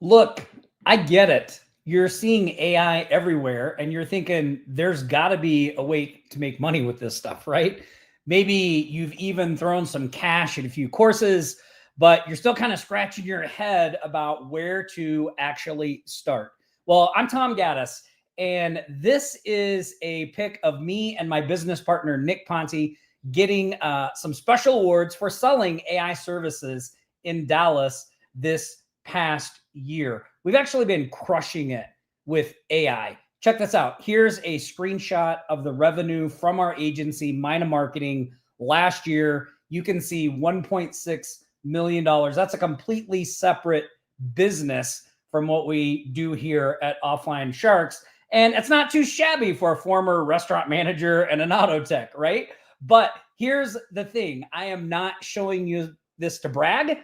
Look, I get it. You're seeing AI everywhere and you're thinking there's got to be a way to make money with this stuff, right? Maybe you've even thrown some cash at a few courses, but you're still kind of scratching your head about where to actually start. Well, I'm Tom Gaddis, and this is a pic of me and my business partner, Nick Ponte, getting some special awards for selling AI services in Dallas this past year. We've actually been crushing it with AI. Check this out. Here's a screenshot of the revenue from our agency, Mina Marketing, last year. You can see $1.6 million. That's a completely separate business from what we do here at Offline Sharks. And it's not too shabby for a former restaurant manager and an auto tech, right? But here's the thing. I am not showing you this to brag.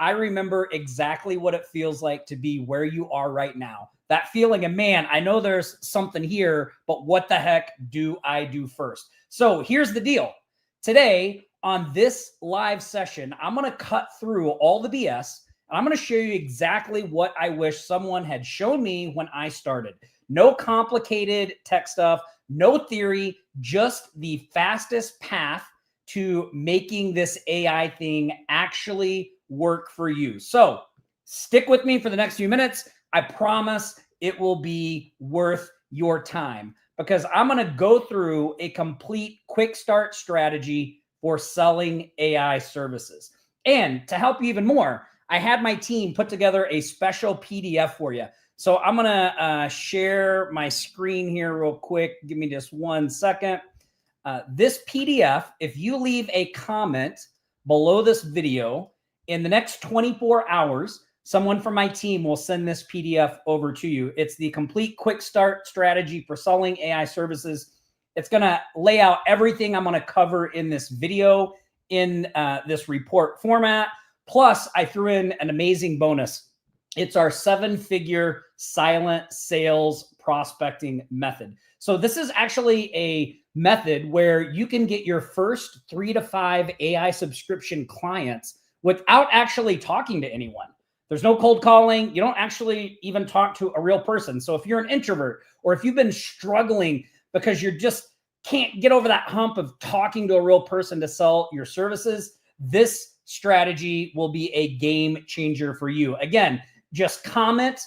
I remember exactly what it feels like to be where you are right now. That feeling of, man, I know there's something here, but what the heck do I do first? So here's the deal. Today on this live session, I'm going to cut through all the BS. And I'm going to show you exactly what I wish someone had shown me when I started. No complicated tech stuff, no theory, just the fastest path to making this AI thing actually work for you. So stick with me for the next few minutes. I promise it will be worth your time because I'm going to go through a complete quick start strategy for selling AI services. And to help you even more, I had my team put together a special PDF for you. So I'm going to share my screen here real quick. Give me just 1 second. This PDF, if you leave a comment below this video, in the next 24 hours, someone from my team will send this PDF over to you. It's the complete quick start strategy for selling AI services. It's going to lay out everything I'm going to cover in this video in this report format. Plus, I threw in an amazing bonus. It's our 7-figure silent sales prospecting method. So this is actually a method where you can get your first 3 to 5 AI subscription clients without actually talking to anyone. There's no cold calling. You don't actually even talk to a real person. So if you're an introvert or if you've been struggling because you just can't get over that hump of talking to a real person to sell your services, this strategy will be a game changer for you. Again, just comment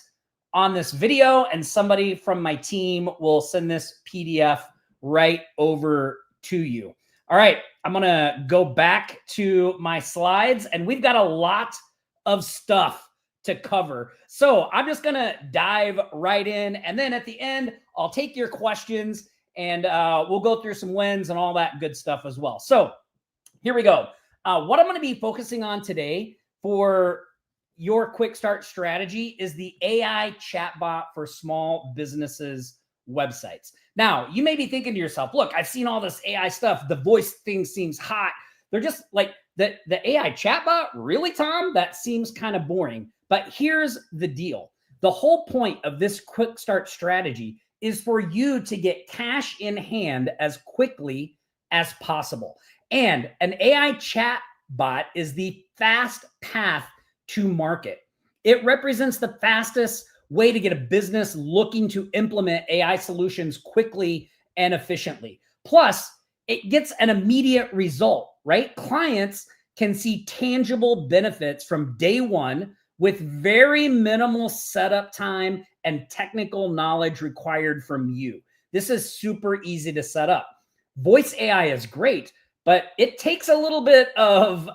on this video and somebody from my team will send this PDF right over to you. All right, I'm going to go back to my slides and we've got a lot of stuff to cover. So I'm just going to dive right in. And then at the end, I'll take your questions and we'll go through some wins and all that good stuff as well. So here we go. What I'm going to be focusing on today for your quick start strategy is the AI chatbot for small businesses websites. Now, you may be thinking to yourself, look, I've seen all this AI stuff. The voice thing seems hot. They're just like the AI chatbot. Really, Tom? That seems kind of boring. But here's the deal. The whole point of this quick start strategy is for you to get cash in hand as quickly as possible. And an AI chatbot is the fast path to market. It represents the fastest way to get a business looking to implement AI solutions quickly and efficiently. Plus, it gets an immediate result, right? Clients can see tangible benefits from day one with very minimal setup time and technical knowledge required from you. This is super easy to set up. Voice AI is great, but it takes a little bit of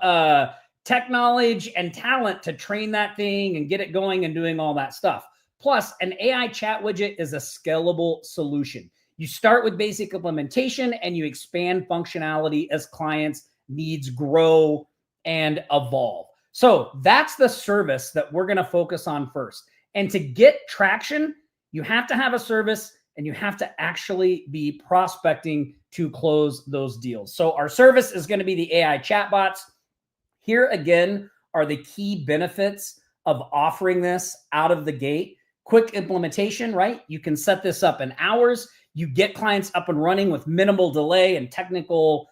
tech knowledge and talent to train that thing and get it going and doing all that stuff. Plus, an AI chat widget is a scalable solution. You start with basic implementation and you expand functionality as clients' needs grow and evolve. So that's the service that we're going to focus on first. And to get traction, you have to have a service and you have to actually be prospecting to close those deals. So our service is going to be the AI chatbots. Here again are the key benefits of offering this out of the gate. Quick implementation, right? You can set this up in hours. You get clients up and running with minimal delay and technical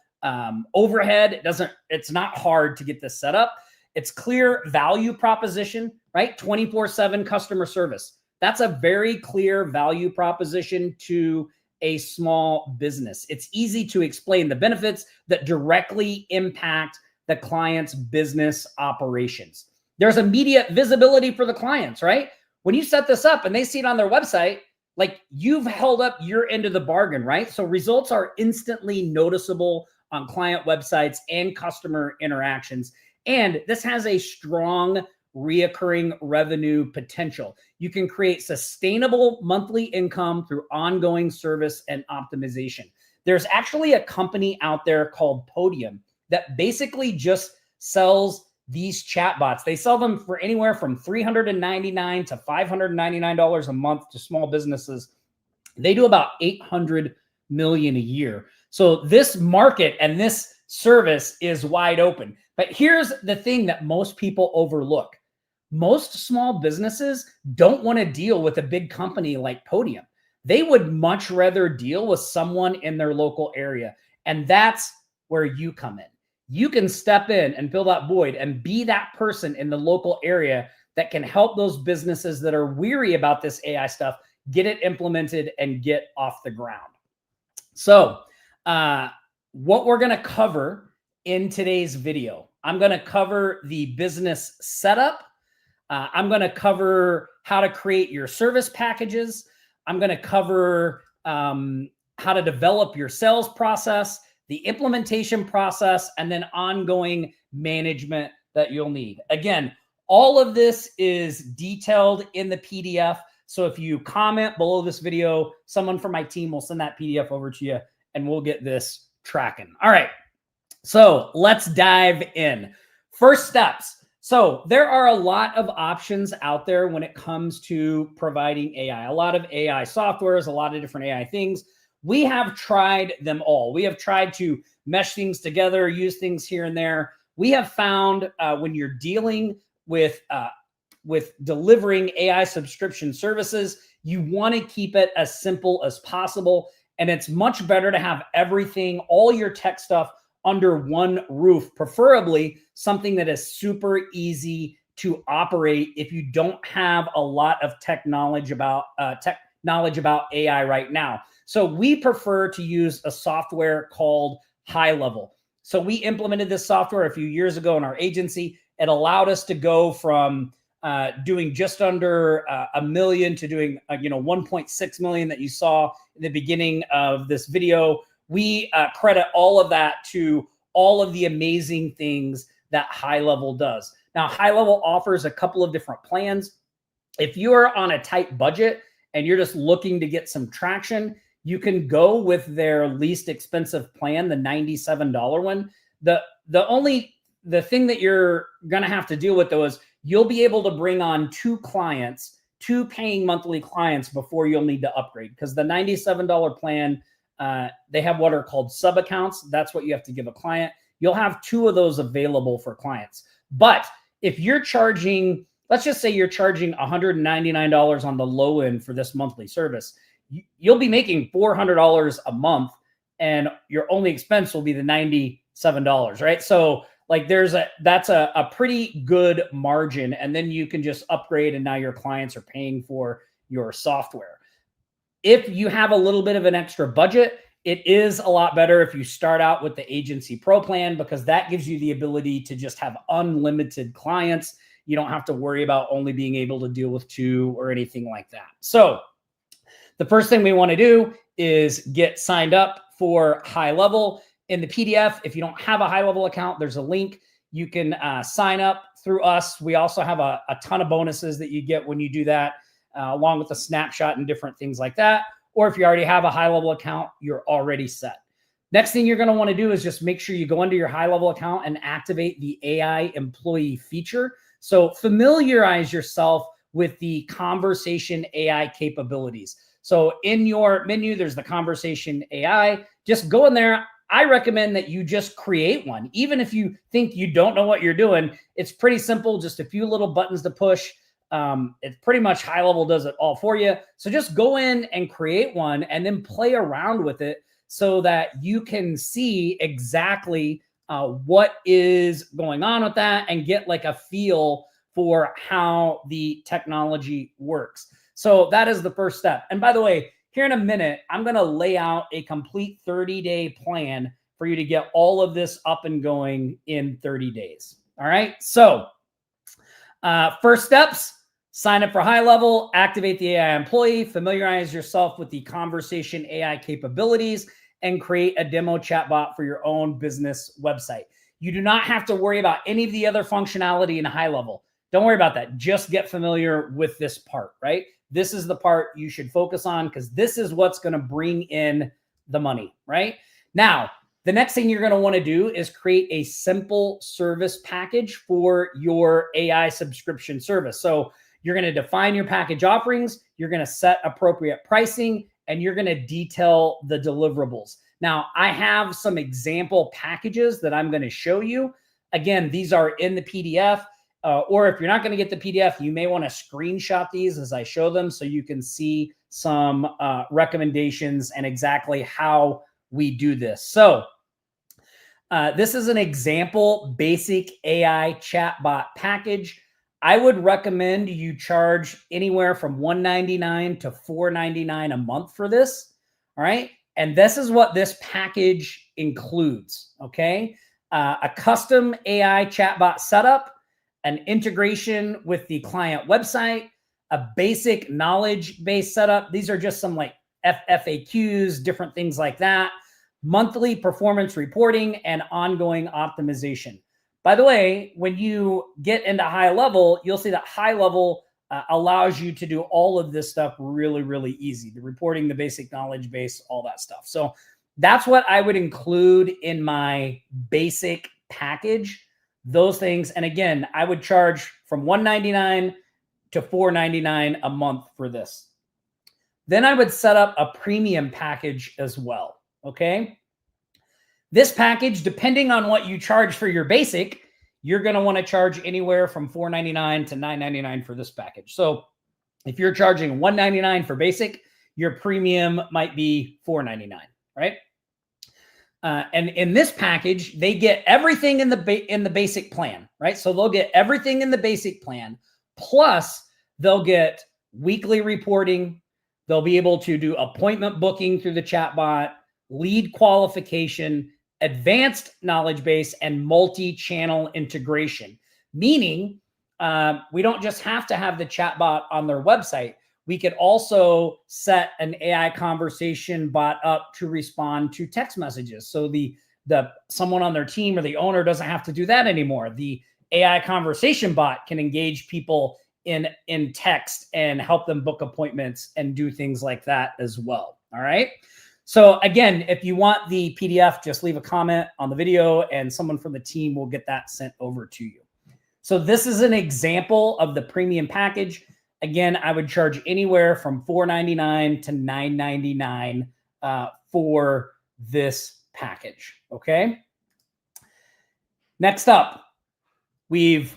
overhead. It's not hard to get this set up. It's clear value proposition, right? 24/7 customer service. That's a very clear value proposition to a small business. It's easy to explain the benefits that directly impact the client's business operations. There's immediate visibility for the clients, right? When you set this up and they see it on their website, like you've held up your end of the bargain, right? So results are instantly noticeable on client websites and customer interactions. And this has a strong reoccurring revenue potential. You can create sustainable monthly income through ongoing service and optimization. There's actually a company out there called Podium that basically just sells these chatbots. They sell them for anywhere from $399 to $599 a month to small businesses. They do about 800 million a year. So this market and this service is wide open. But here's the thing that most people overlook. Most small businesses don't want to deal with a big company like Podium. They would much rather deal with someone in their local area. And that's where you come in. You can step in and fill that void and be that person in the local area that can help those businesses that are weary about this AI stuff get it implemented and get off the ground. So what we're going to cover in today's video, I'm going to cover the business setup. I'm going to cover how to create your service packages. I'm going to cover how to develop your sales process, the implementation process, and then ongoing management that you'll need. Again, all of this is detailed in the PDF. So if you comment below this video, someone from my team will send that PDF over to you and we'll get this tracking. All right, so let's dive in. First steps. So there are a lot of options out there when it comes to providing AI. A lot of AI softwares, a lot of different AI things. We have tried them all. We have tried to mesh things together, use things here and there. We have found when you're dealing with delivering AI subscription services, you want to keep it as simple as possible. And it's much better to have everything, all your tech stuff under one roof, preferably something that is super easy to operate if you don't have a lot of knowledge about AI right now. So we prefer to use a software called HighLevel. So we implemented this software a few years ago in our agency. It allowed us to go from doing just under $1 million to doing 1.6 million that you saw in the beginning of this video. We credit all of that to all of the amazing things that HighLevel does. Now, HighLevel offers a couple of different plans. If you are on a tight budget and you're just looking to get some traction, you can go with their least expensive plan, the $97 one. The thing that you're going to have to deal with, though, is you'll be able to bring on two paying monthly clients before you'll need to upgrade, because the $97 plan, they have what are called sub accounts. That's what you have to give a client. You'll have two of those available for clients. But if you're charging, let's just say you're charging $199 on the low end for this monthly service, you'll be making $400 a month and your only expense will be the $97, right? So like that's a pretty good margin, and then you can just upgrade and now your clients are paying for your software. If you have a little bit of an extra budget, it is a lot better if you start out with the Agency Pro plan, because that gives you the ability to just have unlimited clients. You don't have to worry about only being able to deal with two or anything like that. So the first thing we want to do is get signed up for HighLevel. In the PDF, if you don't have a HighLevel account, there's a link. You can sign up through us. We also have a ton of bonuses that you get when you do that, along with a snapshot and different things like that. Or if you already have a HighLevel account, you're already set. Next thing you're going to want to do is just make sure you go into your HighLevel account and activate the AI employee feature. So familiarize yourself with the conversation AI capabilities. So in your menu, there's the conversation AI. Just go in there. I recommend that you just create one. Even if you think you don't know what you're doing, it's pretty simple. Just a few little buttons to push. It's pretty much HighLevel does it all for you. So just go in and create one and then play around with it so that you can see exactly what is going on with that and get like a feel for how the technology works. So that is the first step. And by the way, here in a minute, I'm going to lay out a complete 30-day plan for you to get all of this up and going in 30 days. All right. So first steps, sign up for HighLevel, activate the AI employee, familiarize yourself with the conversation AI capabilities, and create a demo chatbot for your own business website. You do not have to worry about any of the other functionality in HighLevel. Don't worry about that. Just get familiar with this part, right? This is the part you should focus on because this is what's going to bring in the money, right? Now, the next thing you're going to want to do is create a simple service package for your AI subscription service. So you're going to define your package offerings, you're going to set appropriate pricing, and you're going to detail the deliverables. Now, I have some example packages that I'm going to show you. Again, these are in the PDF, or if you're not going to get the PDF, you may want to screenshot these as I show them so you can see some recommendations and exactly how we do this. So this is an example basic AI chatbot package. I would recommend you charge anywhere from $199 to $499 a month for this. All right. And this is what this package includes. Okay. A custom AI chatbot setup, an integration with the client website, a basic knowledge base setup. These are just some like FAQs, different things like that. Monthly performance reporting and ongoing optimization. By the way, when you get into HighLevel, you'll see that HighLevel allows you to do all of this stuff really, really easy. The reporting, the basic knowledge base, all that stuff. So that's what I would include in my basic package, those things. And again, I would charge from $199 to $499 a month for this. Then I would set up a premium package as well. Okay. This package, depending on what you charge for your basic, you're going to want to charge anywhere from $499 to $999 for this package. So if you're charging $199 for basic, your premium might be $499, right? And in this package, they get everything in the basic plan, right? So they'll get everything in the basic plan, plus they'll get weekly reporting. They'll be able to do appointment booking through the chatbot, lead qualification, advanced knowledge base, and multi-channel integration. Meaning, we don't just have to have the chatbot on their website. We could also set an AI conversation bot up to respond to text messages. So the someone on their team or the owner doesn't have to do that anymore. The AI conversation bot can engage people in text and help them book appointments and do things like that as well. All right. So again, if you want the PDF, just leave a comment on the video and someone from the team will get that sent over to you. So this is an example of the premium package. Again, I would charge anywhere from $499 to $999 for this package. Okay. Next up, we've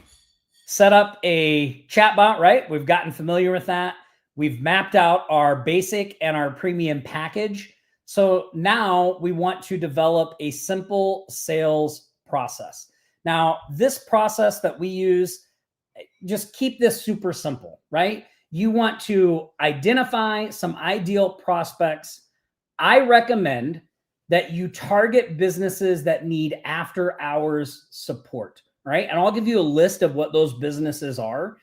set up a chatbot, right? We've gotten familiar with that. We've mapped out our basic and our premium package. So now we want to develop a simple sales process. Now, this process that we use, just keep this super simple, right? You want to identify some ideal prospects. I recommend that you target businesses that need after hours support, right? And I'll give you a list of what those businesses are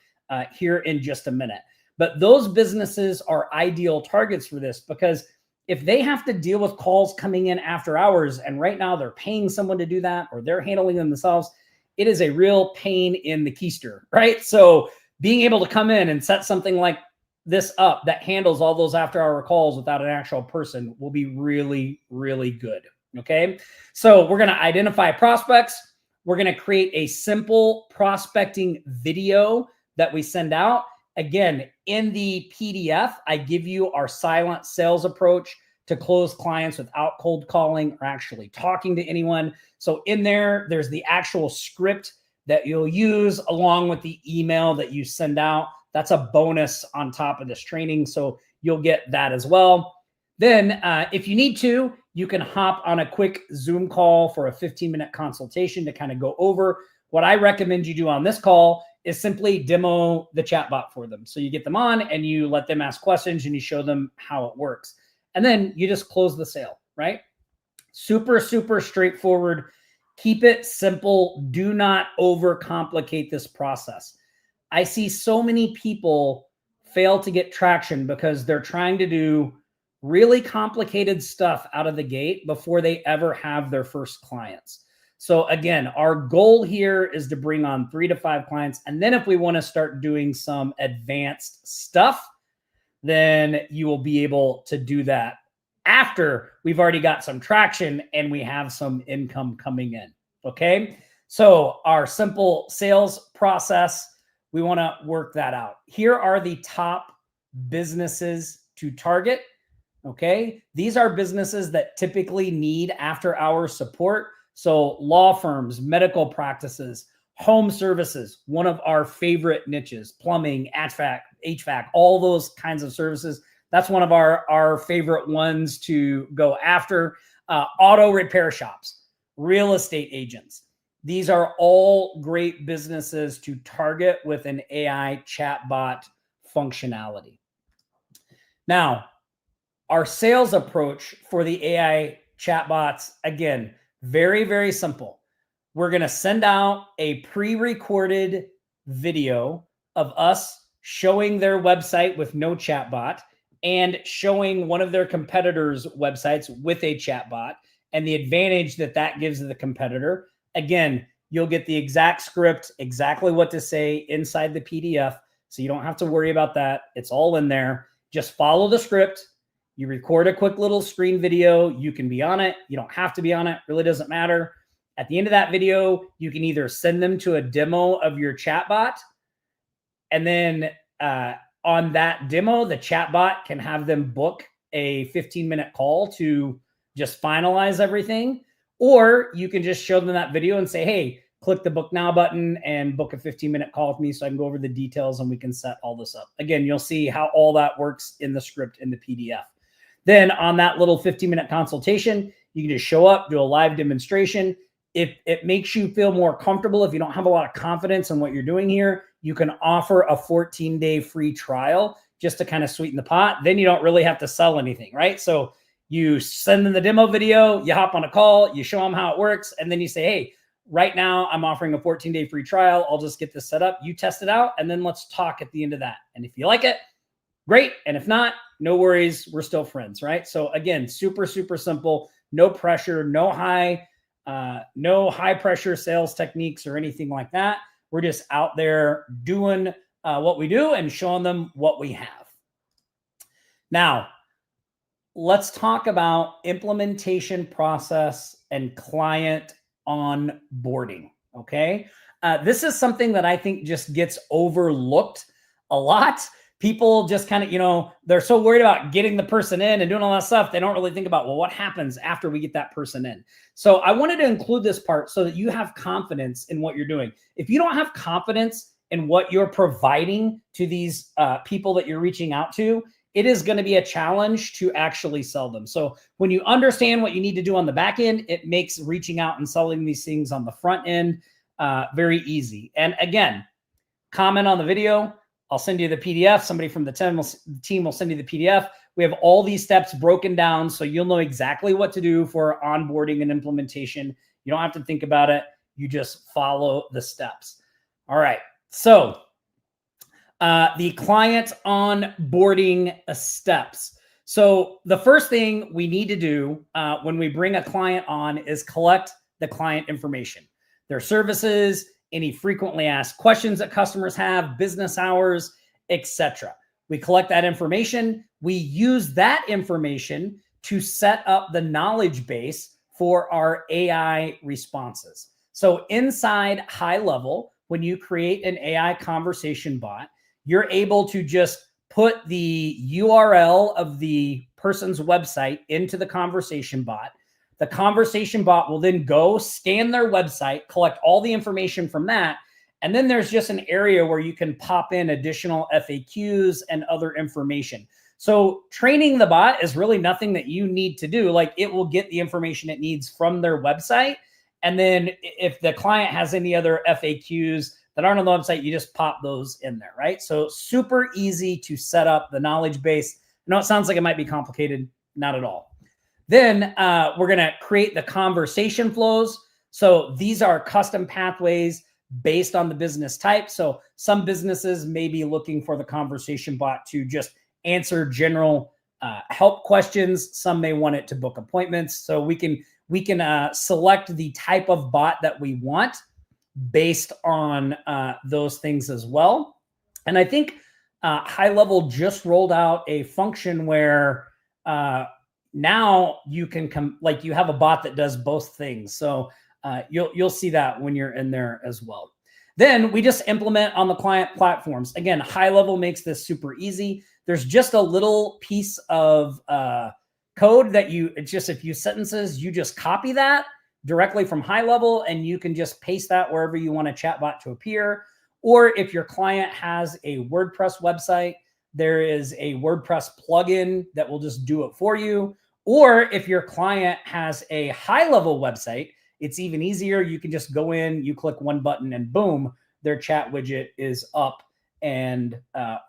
here in just a minute. But those businesses are ideal targets for this because if they have to deal with calls coming in after hours, and right now they're paying someone to do that or they're handling them themselves, it is a real pain in the keister, right? So being able to come in and set something like this up that handles all those after-hour calls without an actual person will be really, really good, okay? So we're going to identify prospects. We're going to create a simple prospecting video that we send out. Again, in the PDF, I give you our silent sales approach to close clients without cold calling or actually talking to anyone. So in there, there's the actual script that you'll use along with the email that you send out. That's a bonus on top of this training. So you'll get that as well. Then if you need to, you can hop on a quick Zoom call for a 15-minute consultation to kind of go over. What I recommend you do on this call is simply demo the chatbot for them. So you get them on and you let them ask questions and you show them how it works. And then you just close the sale, right? Super, super straightforward. Keep it simple. Do not overcomplicate this process. I see so many people fail to get traction because they're trying to do really complicated stuff out of the gate before they ever have their first clients. So again, our goal here is to bring on 3 to 5 clients. And then if we want to start doing some advanced stuff, then you will be able to do that after we've already got some traction and we have some income coming in. Okay. So our simple sales process, we want to work that out. Here are the top businesses to target. Okay. These are businesses that typically need after hours support. So law firms, medical practices, home services, one of our favorite niches, plumbing, HVAC, all those kinds of services. That's one of our favorite ones to go after. Auto repair shops, real estate agents. These are all great businesses to target with an AI chatbot functionality. Now, our sales approach for the AI chatbots, again, very, very simple. We're going to send out a pre-recorded video of us showing their website with no chatbot and showing one of their competitors' websites with a chatbot and the advantage that that gives the competitor. Again, you'll get the exact script, exactly what to say inside the PDF. So you don't have to worry about that. It's all in there. Just follow the script. You record a quick little screen video. You can be on it. You don't have to be on it. Really doesn't matter. At the end of that video, you can either send them to a demo of your chatbot, and then on that demo, the chatbot can have them book a 15-minute call to just finalize everything. Or you can just show them that video and say, hey, click the book now button and book a 15-minute call with me so I can go over the details and we can set all this up. Again, you'll see how all that works in the script in the PDF. Then on that little 15-minute consultation, you can just show up, do a live demonstration. If it makes you feel more comfortable, if you don't have a lot of confidence in what you're doing here, you can offer a 14-day free trial just to kind of sweeten the pot. Then you don't really have to sell anything, right? So you send them the demo video, you hop on a call, you show them how it works, and then you say, hey, right now I'm offering a 14-day free trial. I'll just get this set up. You test it out, and then let's talk at the end of that. And if you like it, great. And if not, no worries. We're still friends, right? So again, super, super simple, no pressure, no high pressure sales techniques or anything like that. We're just out there doing what we do and showing them what we have. Now, let's talk about implementation process and client onboarding. Okay. This is something that I think just gets overlooked a lot. People just kind of, they're so worried about getting the person in and doing all that stuff. They don't really think about, well, what happens after we get that person in? So I wanted to include this part so that you have confidence in what you're doing. If you don't have confidence in what you're providing to these people that you're reaching out to, it is going to be a challenge to actually sell them. So when you understand what you need to do on the back end, it makes reaching out and selling these things on the front end very easy. And again, comment on the video. I'll send you the PDF. Somebody from the team will send you the PDF. We have all these steps broken down so you'll know exactly what to do for onboarding and implementation. You don't have to think about it. You just follow the steps. All right. So the client onboarding steps. So the first thing we need to do when we bring a client on is collect the client information, their services, any frequently asked questions that customers have, business hours, etc. We collect that information. We use that information to set up the knowledge base for our AI responses. So inside HighLevel, when you create an AI conversation bot, you're able to just put the URL of the person's website into the conversation bot. The conversation bot will then go scan their website, collect all the information from that. And then there's just an area where you can pop in additional FAQs and other information. So training the bot is really nothing that you need to do. Like, it will get the information it needs from their website. And then if the client has any other FAQs that aren't on the website, you just pop those in there, right? So super easy to set up the knowledge base. I know it sounds like it might be complicated, not at all. Then we're going to create the conversation flows. So these are custom pathways based on the business type. So some businesses may be looking for the conversation bot to just answer general help questions. Some may want it to book appointments. So we can select the type of bot that we want based on those things as well. And I think HighLevel just rolled out a function where now you can you have a bot that does both things. So you'll see that when you're in there as well. Then we just implement on the client platforms. Again, HighLevel makes this super easy. There's just a little piece of code that it's just a few sentences. You just copy that directly from HighLevel, and you can just paste that wherever you want a chatbot to appear. Or if your client has a WordPress website, there is a WordPress plugin that will just do it for you. Or if your client has a HighLevel website, it's even easier. You can just go in, you click one button, and boom, their chat widget is up and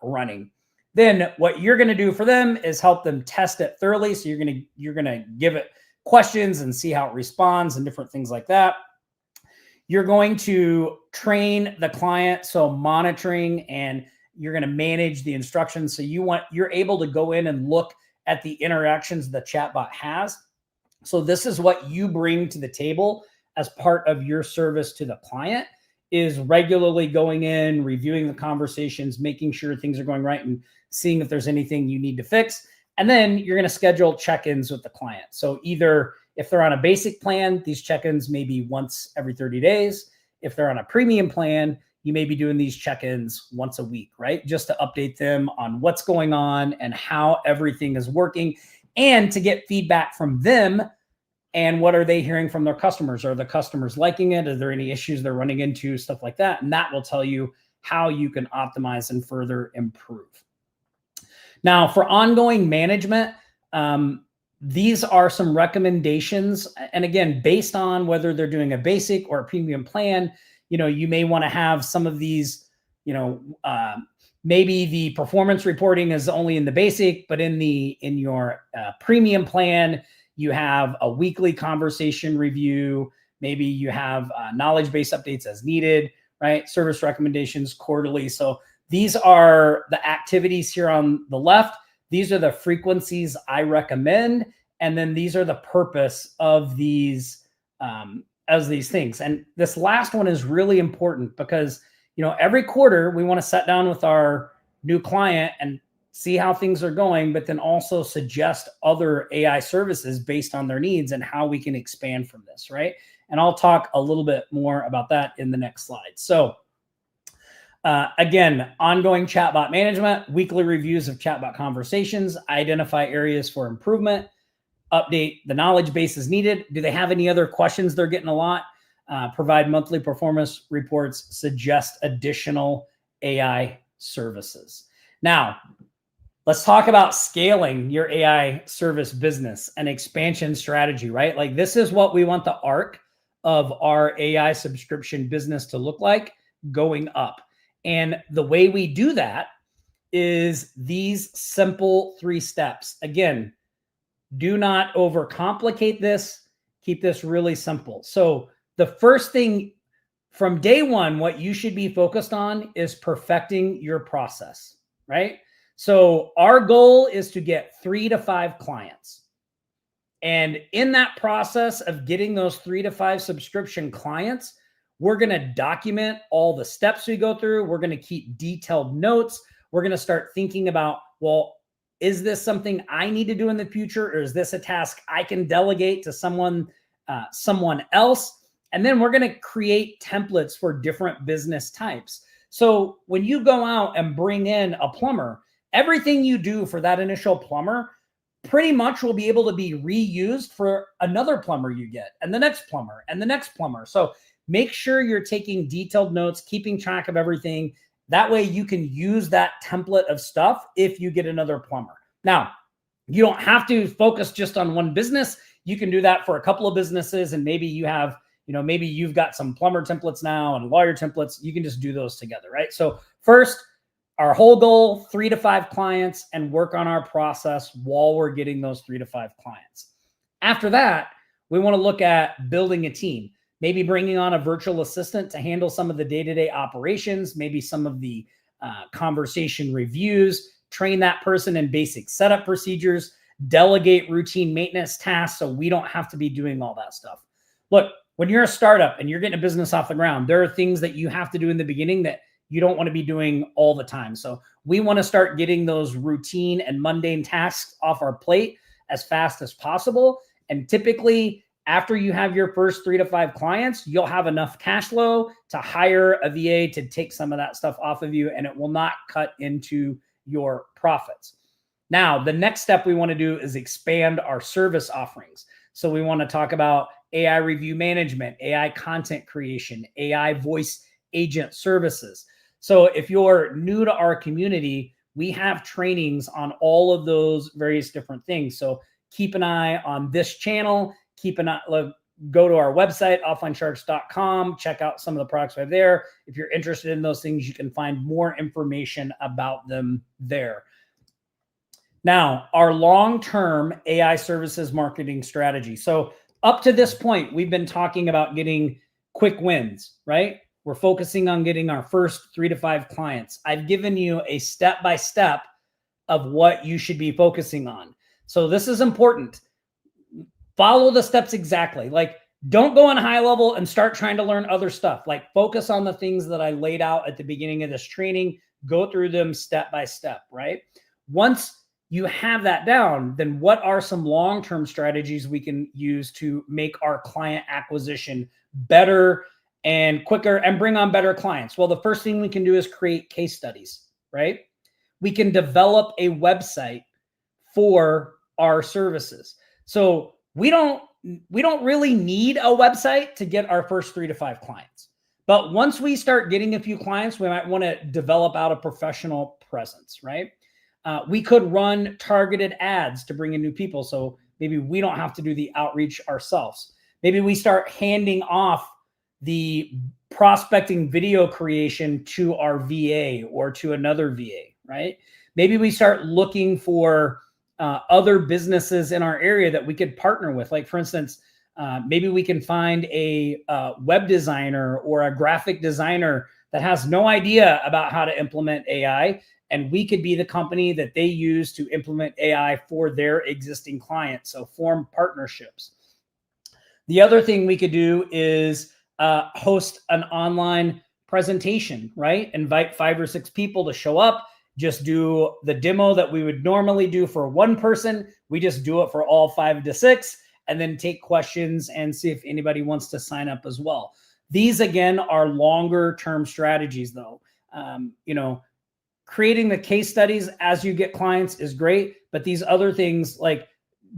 running. Then what you're going to do for them is help them test it thoroughly. So you're going to give it questions and see how it responds and different things like that. You're going to train the client, so monitoring, and you're going to manage the instructions. So you're able to go in and look at the interactions the chatbot has. So this is what you bring to the table as part of your service to the client, is regularly going in, reviewing the conversations, making sure things are going right, and seeing if there's anything you need to fix. And then you're going to schedule check-ins with the client. So either if they're on a basic plan, these check-ins may be once every 30 days. If they're on a premium plan, you may be doing these check-ins once a week, right? Just to update them on what's going on and how everything is working, and to get feedback from them. And what are they hearing from their customers? Are the customers liking it? Are there any issues they're running into? Stuff like that. And that will tell you how you can optimize and further improve. Now, for ongoing management, these are some recommendations. And again, based on whether they're doing a basic or a premium plan, you may want to have some of these, maybe the performance reporting is only in the basic, but in your premium plan, you have a weekly conversation review. Maybe you have knowledge base updates as needed, right? Service recommendations quarterly. So these are the activities here on the left. These are the frequencies I recommend. And then these are the purpose of these things. And this last one is really important because, every quarter we want to sit down with our new client and see how things are going, but then also suggest other AI services based on their needs and how we can expand from this, right? And I'll talk a little bit more about that in the next slide. So again, ongoing chatbot management, weekly reviews of chatbot conversations, identify areas for improvement, update the knowledge base as needed. Do they have any other questions they're getting a lot? Provide monthly performance reports, suggest additional AI services. Now, let's talk about scaling your AI service business and expansion strategy, right? Like, this is what we want the arc of our AI subscription business to look like going up. And the way we do that is these simple 3 steps. Again, do not overcomplicate this. Keep this really simple. So the first thing from day one, what you should be focused on is perfecting your process, right? So our goal is to get 3 to 5 clients. And in that process of getting those 3 to 5 subscription clients, we're going to document all the steps we go through. We're going to keep detailed notes. We're going to start thinking about, well, is this something I need to do in the future? Or is this a task I can delegate to someone else? And then we're going to create templates for different business types. So when you go out and bring in a plumber, everything you do for that initial plumber pretty much will be able to be reused for another plumber you get, and the next plumber, and the next plumber. So make sure you're taking detailed notes, keeping track of everything. That way you can use that template of stuff if you get another plumber. Now, you don't have to focus just on one business. You can do that for a couple of businesses, and maybe you have, maybe you've got some plumber templates now and lawyer templates. You can just do those together, right? So first, our whole goal, 3 to 5 clients, and work on our process while we're getting those 3 to 5 clients. After that, we want to look at building a team, maybe bringing on a virtual assistant to handle some of the day-to-day operations, maybe some of the conversation reviews, train that person in basic setup procedures, delegate routine maintenance tasks so we don't have to be doing all that stuff. Look, when you're a startup and you're getting a business off the ground, there are things that you have to do in the beginning that you don't want to be doing all the time. So we want to start getting those routine and mundane tasks off our plate as fast as possible. And typically, after you have your first 3 to 5 clients, you'll have enough cash flow to hire a VA to take some of that stuff off of you, and it will not cut into your profits. Now, the next step we want to do is expand our service offerings. So we want to talk about AI review management, AI content creation, AI voice agent services. So if you're new to our community, we have trainings on all of those various different things. So keep an eye on this channel. Keep an eye, go to our website, offlinecharts.com, check out some of the products right there. If you're interested in those things, you can find more information about them there. Now, our long-term AI services marketing strategy. So up to this point, we've been talking about getting quick wins, right? We're focusing on getting our first 3 to 5 clients. I've given you a step-by-step of what you should be focusing on. So this is important. Follow the steps exactly. Like, don't go on HighLevel and start trying to learn other stuff. Like, focus on the things that I laid out at the beginning of this training. Go through them step by step, right? Once you have that down, then what are some long-term strategies we can use to make our client acquisition better and quicker and bring on better clients? Well, the first thing we can do is create case studies, right? We can develop a website for our services. So we don't really need a website to get our first 3 to 5 clients. But once we start getting a few clients, we might want to develop out a professional presence, right? We could run targeted ads to bring in new people. So maybe we don't have to do the outreach ourselves. Maybe we start handing off the prospecting video creation to our VA or to another VA, right? Maybe we start looking for other businesses in our area that we could partner with. Like, for instance, maybe we can find a web designer or a graphic designer that has no idea about how to implement AI, and we could be the company that they use to implement AI for their existing clients. So form partnerships. The other thing we could do is host an online presentation, right? Invite 5 or 6 people to show up. Just do the demo that we would normally do for one person. We just do it for all 5 to 6, and then take questions and see if anybody wants to sign up as well. These, again, are longer term strategies though. Creating the case studies as you get clients is great, but these other things, like,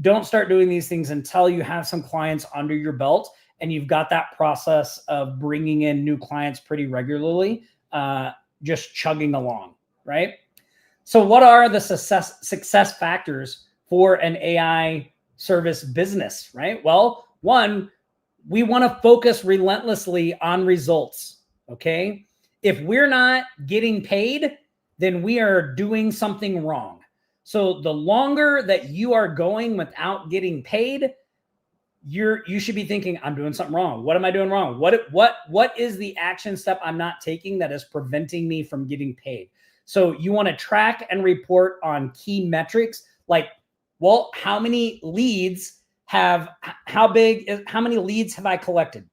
don't start doing these things until you have some clients under your belt and you've got that process of bringing in new clients pretty regularly, just chugging along, right? So what are the success factors for an AI service business, right? Well, one, we want to focus relentlessly on results, okay? If we're not getting paid, then we are doing something wrong. So the longer that you are going without getting paid, you should be thinking, I'm doing something wrong. What am I doing wrong? What is the action step I'm not taking that is preventing me from getting paid? So you want to track and report on key metrics like, well, how many leads have I collected?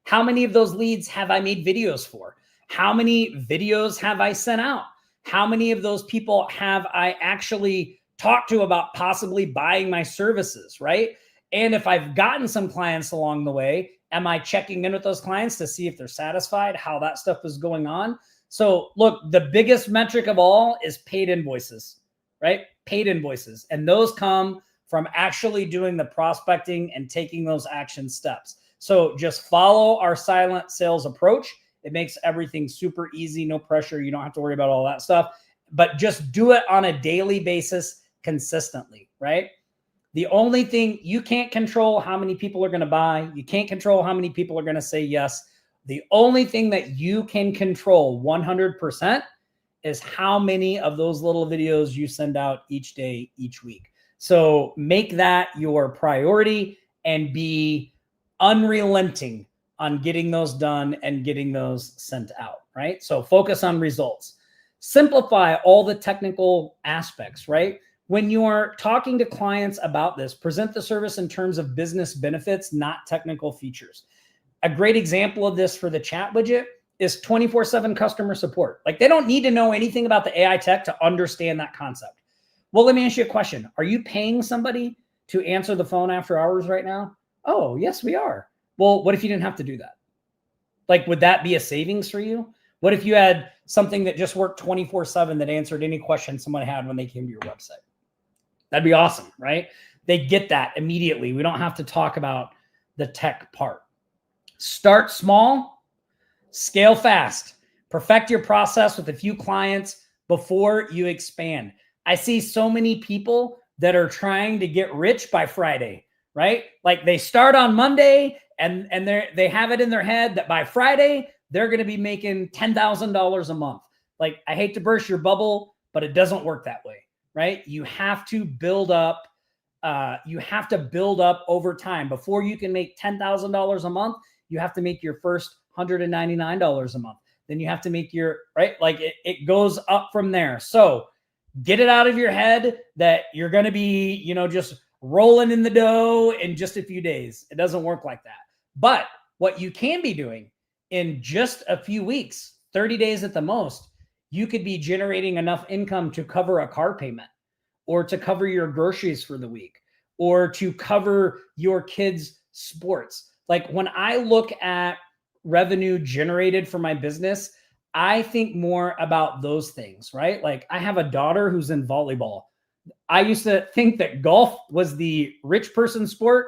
How many of those leads have I made videos for? How many videos have I sent out? How many of those people have I actually talked to about possibly buying my services, right? And if I've gotten some clients along the way, am I checking in with those clients to see if they're satisfied, how that stuff is going on? So look, the biggest metric of all is paid invoices, right? Paid invoices. And those come from actually doing the prospecting and taking those action steps. So just follow our silent sales approach. It makes everything super easy, no pressure. You don't have to worry about all that stuff, but just do it on a daily basis. consistently, right? The only thing you can't control how many people are going to buy. You can't control how many people are going to say yes. The only thing that you can control 100% is how many of those little videos you send out each day, each week. So make that your priority and be unrelenting on getting those done and getting those sent out, right? So focus on results. Simplify all the technical aspects, right? When you are talking to clients about this, present the service in terms of business benefits, not technical features. A great example of this for the chat widget is 24/7 customer support. Like, they don't need to know anything about the AI tech to understand that concept. Well, let me ask you a question. Are you paying somebody to answer the phone after hours right now? Oh, yes, we are. Well, what if you didn't have to do that? Like, would that be a savings for you? What if you had something that just worked 24/7 that answered any question someone had when they came to your website? That'd be awesome, right? They get that immediately. We don't have to talk about the tech part. Start small, scale fast. Perfect your process with a few clients before you expand. I see so many people that are trying to get rich by Friday, right? Like, they start on Monday and they have it in their head that by Friday, they're going to be making $10,000 a month. Like, I hate to burst your bubble, but it doesn't work that way, right? You have to build up. You have to build up over time. Before you can make $10,000 a month, you have to make your first $199 a month. Then you have to make your, right? Like, it goes up from there. So get it out of your head that you're going to be, just rolling in the dough in just a few days. It doesn't work like that. But what you can be doing in just a few weeks, 30 days at the most, you could be generating enough income to cover a car payment, or to cover your groceries for the week, or to cover your kids' sports. Like, when I look at revenue generated for my business, I think more about those things, right? Like, I have a daughter who's in volleyball. I used to think that golf was the rich person sport.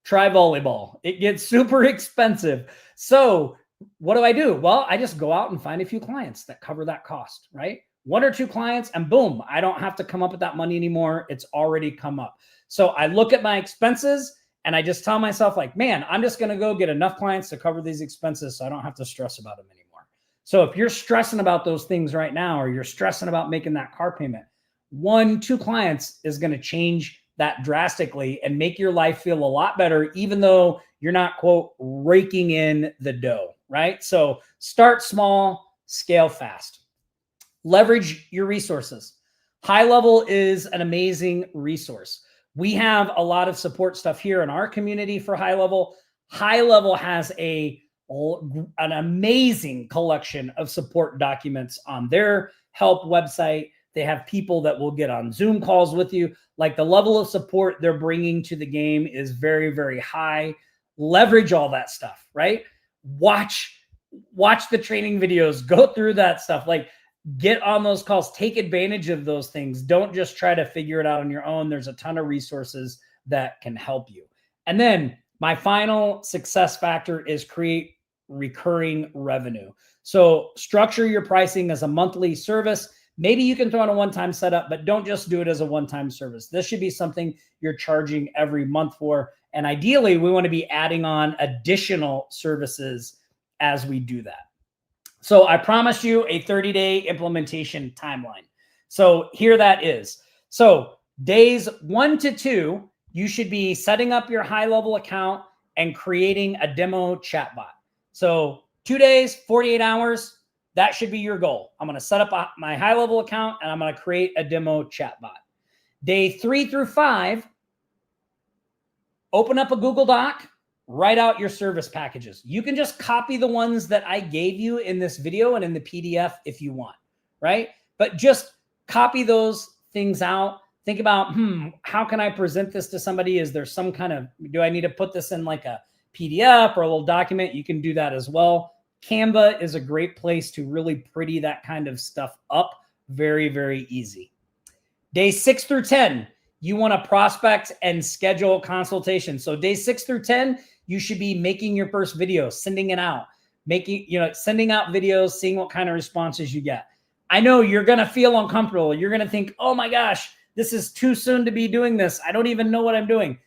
Try volleyball. It gets super expensive. So what do? Well, I just go out and find a few clients that cover that cost, right? 1 or 2 clients, and boom, I don't have to come up with that money anymore. It's already come up. So I look at my expenses and I just tell myself, like, man, I'm just going to go get enough clients to cover these expenses so I don't have to stress about them anymore. So if you're stressing about those things right now, or you're stressing about making that car payment, 1, 2 clients is going to change that drastically and make your life feel a lot better, even though you're not, quote, raking in the dough, right? So start small, scale fast. Leverage your resources. HighLevel is an amazing resource. We have a lot of support stuff here in our community for HighLevel. HighLevel has an amazing collection of support documents on their help website. They have people that will get on Zoom calls with you. Like, the level of support they're bringing to the game is very, very high. Leverage all that stuff, right? Watch the training videos, go through that stuff. Like, get on those calls, take advantage of those things. Don't just try to figure it out on your own. There's a ton of resources that can help you. And then my final success factor is create recurring revenue. So structure your pricing as a monthly service. Maybe you can throw in a one-time setup, but don't just do it as a one-time service. This should be something you're charging every month for. And ideally, we want to be adding on additional services as we do that. So I promised you a 30-day implementation timeline. So here that is. So days 1 to 2, you should be setting up your HighLevel account and creating a demo chatbot. So 2 days, 48 hours, that should be your goal. I'm going to set up my HighLevel account and I'm going to create a demo chatbot. Day 3 through 5, open up a Google Doc, write out your service packages. You can just copy the ones that I gave you in this video and in the PDF if you want, right? But just copy those things out. Think about, how can I present this to somebody? Is there some kind of, do I need to put this in like a PDF or a little document? You can do that as well. Canva is a great place to really pretty that kind of stuff up. Very, very easy. Day 6 through 10, you want to prospect and schedule consultations. So day 6 through 10, you should be making your first video, sending it out, sending out videos, seeing what kind of responses you get. I know you're going to feel uncomfortable. You're going to think, oh my gosh, this is too soon to be doing this. I don't even know what I'm doing.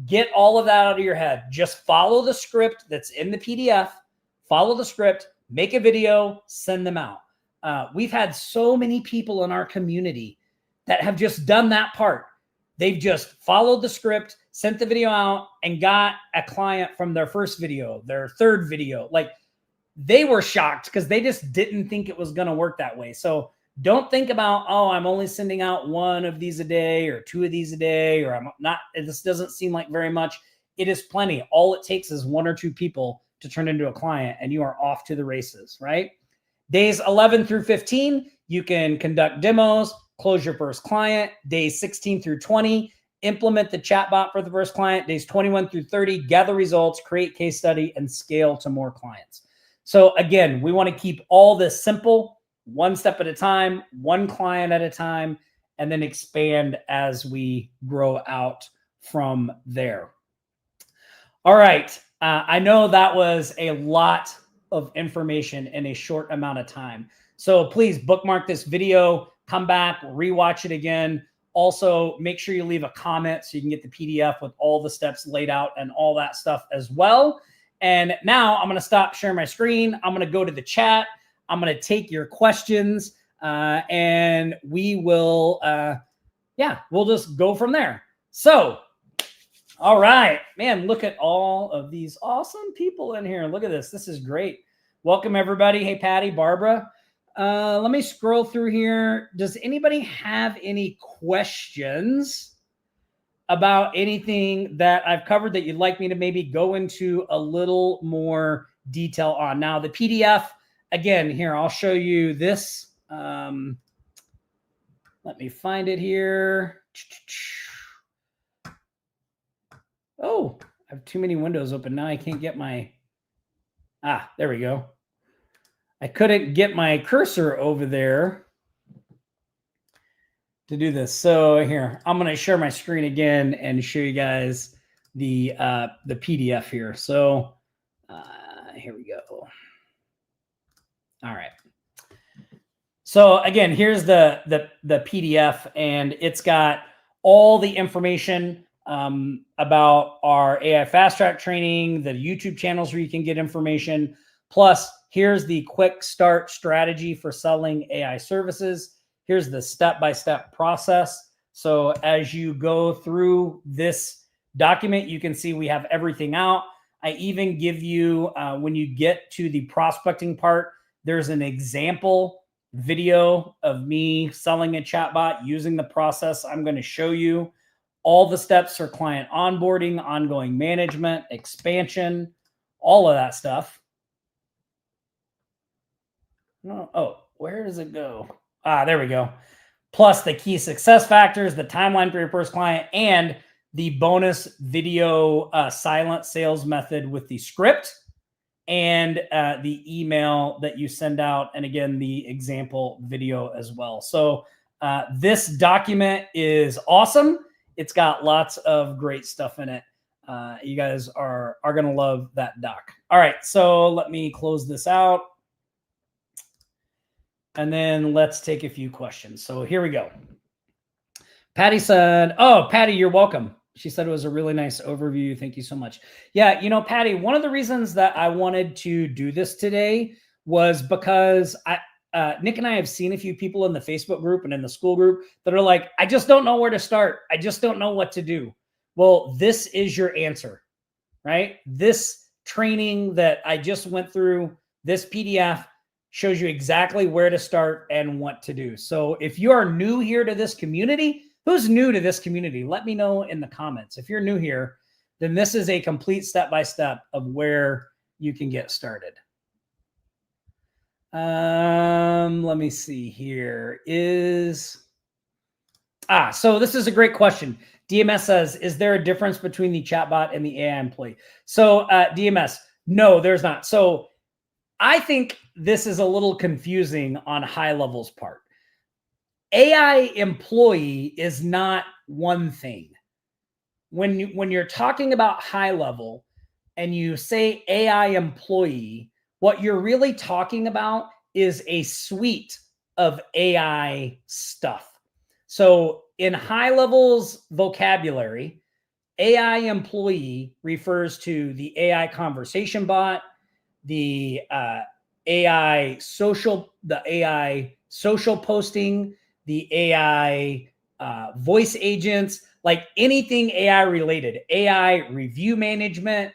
Get all of that out of your head. Just follow the script that's in the PDF, follow the script, make a video, send them out. We've had so many people in our community that have just done that part. They've just followed the script, sent the video out, and got a client from their first video, their third video. Like, they were shocked because they just didn't think it was going to work that way. So don't think about, oh, I'm only sending out one of these a day or two of these a day, or I'm not, this doesn't seem like very much. It is plenty. All it takes is one or two people to turn into a client and you are off to the races, right? Days 11 through 15, you can conduct demos, close your first client. Days 16 through 20, implement the chatbot for the first client. Days 21 through 30, gather results, create case study, and scale to more clients. So again, we want to keep all this simple, one step at a time, one client at a time, and then expand as we grow out from there. All right. I know that was a lot of information in a short amount of time. So please bookmark this video, come back, rewatch it again. Also, make sure you leave a comment so you can get the PDF with all the steps laid out and all that stuff as well. And now I'm going to stop sharing my screen. I'm going to go to the chat. I'm going to take your questions and we will, we'll just go from there. So, all right, man, look at all of these awesome people in here. Look at this. This is great. Welcome, everybody. Hey, Patty, Barbara. Let me scroll through here. Does anybody have any questions about anything that I've covered that you'd like me to maybe go into a little more detail on? Now, the PDF, again, here, I'll show you this. Let me find it here. Oh, I have too many windows open. Now I can't get my, there we go. I couldn't get my cursor over there to do this. So here, I'm going to share my screen again and show you guys the PDF here. So here we go. All right. So again, here's the PDF, and it's got all the information about our AI Fast Track training, the YouTube channels where you can get information. Plus, here's the quick start strategy for selling AI services. Here's the step-by-step process. So as you go through this document, you can see we have everything out. I even give you, when you get to the prospecting part, there's an example video of me selling a chatbot using the process I'm going to show you. All the steps for client onboarding, ongoing management, expansion, all of that stuff. Oh, where does it go? There we go. Plus the key success factors, the timeline for your first client, and the bonus video silent sales method with the script and the email that you send out. And again, the example video as well. So this document is awesome. It's got lots of great stuff in it. You guys are going to love that doc. All right, so let me close this out. And then let's take a few questions. So here we go. Patty said, oh, Patty, you're welcome. She said it was a really nice overview. Thank you so much. Yeah, you know, Patty, one of the reasons that I wanted to do this today was because Nick and I have seen a few people in the Facebook group and in the school group that are like, I just don't know where to start. I just don't know what to do. Well, this is your answer, right? This training that I just went through, this PDF, shows you exactly where to start and what to do. So if you are new here to this community, who's new to this community? Let me know in the comments. If you're new here, then this is a complete step-by-step of where you can get started. Let me see here. So this is a great question. DMS says, is there a difference between the chatbot and the AI employee? So DMS, no, there's not. So I think this is a little confusing on HighLevel's part. AI employee is not one thing. When you're talking about HighLevel and you say AI employee, what you're really talking about is a suite of AI stuff. So in HighLevel's vocabulary, AI employee refers to the AI conversation bot, the AI social posting, the AI voice agents, like anything AI related, AI review management,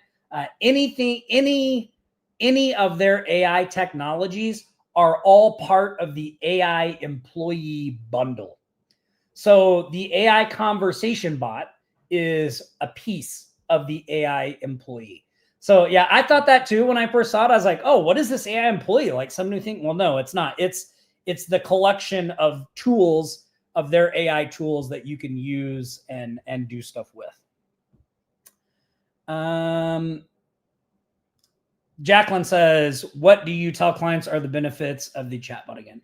any of their AI technologies are all part of the AI employee bundle. So the AI conversation bot is a piece of the AI employee. So yeah, I thought that too when I first saw it. I was like, oh, what is this AI employee? Like some new thing? Well, no, it's not. It's the collection of tools of their AI tools that you can use and do stuff with. Jacqueline says, what do you tell clients are the benefits of the chatbot again?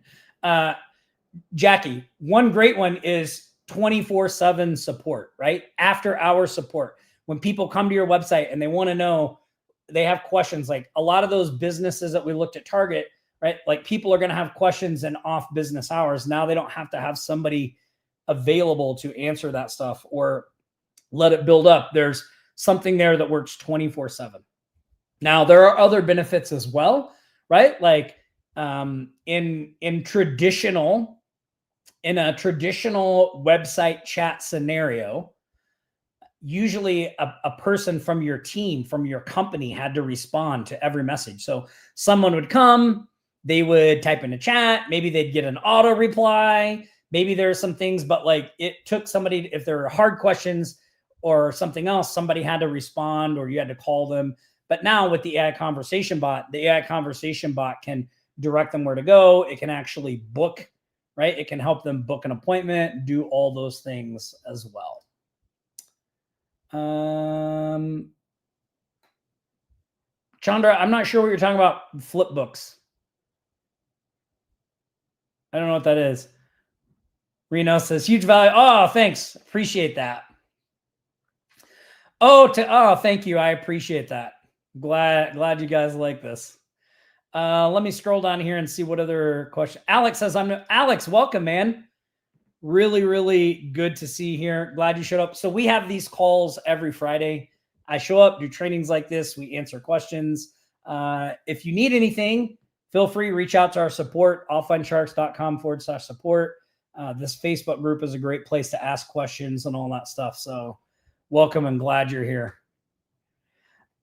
Jackie, one great one is 24/7 support, right? After hour support. When people come to your website and they want to know, they have questions, like a lot of those businesses that we looked at Target, right? Like people are going to have questions in off business hours. Now they don't have to have somebody available to answer that stuff or let it build up. There's something there that works 24/7. Now there are other benefits as well, right? Like in a traditional website chat scenario, usually a person from your team, from your company had to respond to every message. So someone would come, they would type in a chat, maybe they'd get an auto reply, maybe there's some things, but like it took somebody, if there were hard questions or something else, somebody had to respond or you had to call them. But now with the AI conversation bot, the AI conversation bot can direct them where to go. It can actually book, right? It can help them book an appointment, do all those things as well. Chandra, I'm not sure what you're talking about. Flip books. I don't know what that is. Reno says huge value. Oh, thanks. Appreciate that. Oh, thank you. I appreciate that. Glad you guys like this. Let me scroll down here and see what other question. Alex says, Alex, welcome, man. Really, really good to see you here. Glad you showed up. So we have these calls every Friday. I show up, do trainings like this. We answer questions. If you need anything, feel free to reach out to our support, allfundsharks.com/support. This Facebook group is a great place to ask questions and all that stuff. So welcome and glad you're here.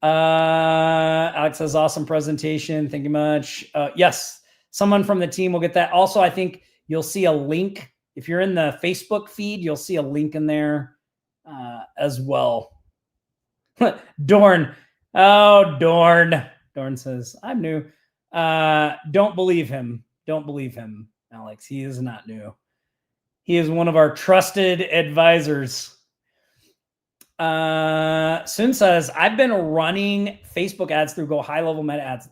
Alex says, awesome presentation. Thank you much. Yes, someone from the team will get that. Also, I think you'll see a link. If you're in the Facebook feed, you'll see a link in there as well. Dorn. Oh, Dorn. Dorn says, I'm new. Don't believe him. Don't believe him, Alex. He is not new. He is one of our trusted advisors. Sun says, I've been running Facebook ads through Go HighLevel Meta Ads.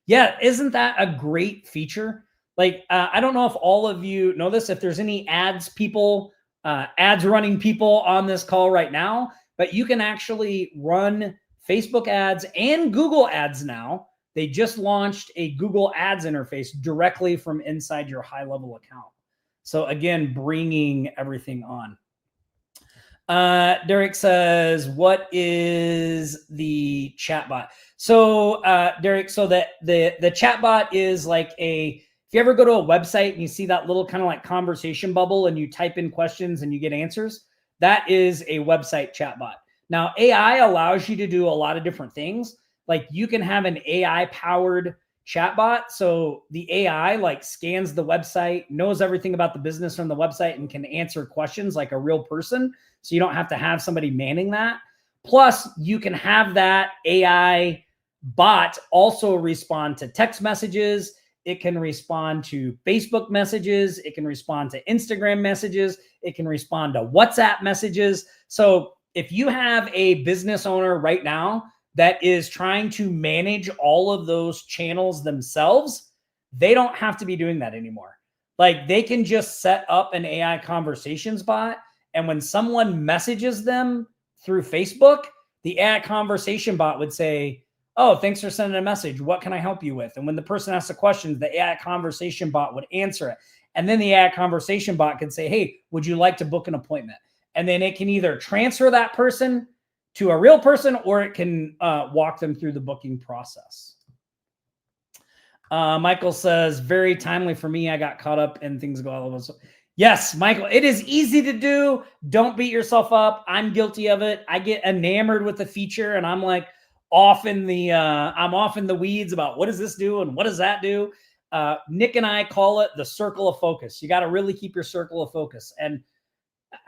Yeah, isn't that a great feature? Like, I don't know if all of you know this, if there's any ads running people on this call right now, but you can actually run Facebook ads and Google ads now. They just launched a Google ads interface directly from inside your HighLevel account. So again, bringing everything on. Derek says, what is the chatbot? So Derek, so that the chatbot is like if you ever go to a website and you see that little kind of like conversation bubble and you type in questions and you get answers, that is a website chatbot. Now, AI allows you to do a lot of different things. Like you can have an AI powered chatbot. So the AI like scans the website, knows everything about the business from the website and can answer questions like a real person. So you don't have to have somebody manning that. Plus you can have that AI bot also respond to text messages. It can respond to Facebook messages. It can respond to Instagram messages. It can respond to WhatsApp messages. So if you have a business owner right now that is trying to manage all of those channels themselves, they don't have to be doing that anymore. Like they can just set up an AI conversations bot. And when someone messages them through Facebook, the AI conversation bot would say, oh, thanks for sending a message. What can I help you with? And when the person asks a question, the AI conversation bot would answer it. And then the AI conversation bot can say, hey, would you like to book an appointment? And then it can either transfer that person to a real person, or it can walk them through the booking process. Michael says, very timely for me. I got caught up and things go all over. Yes, Michael, it is easy to do. Don't beat yourself up. I'm guilty of it. I get enamored with the feature and I'm like off in the weeds about what does this do and what does that do? Nick and I call it the circle of focus. You got to really keep your circle of focus. And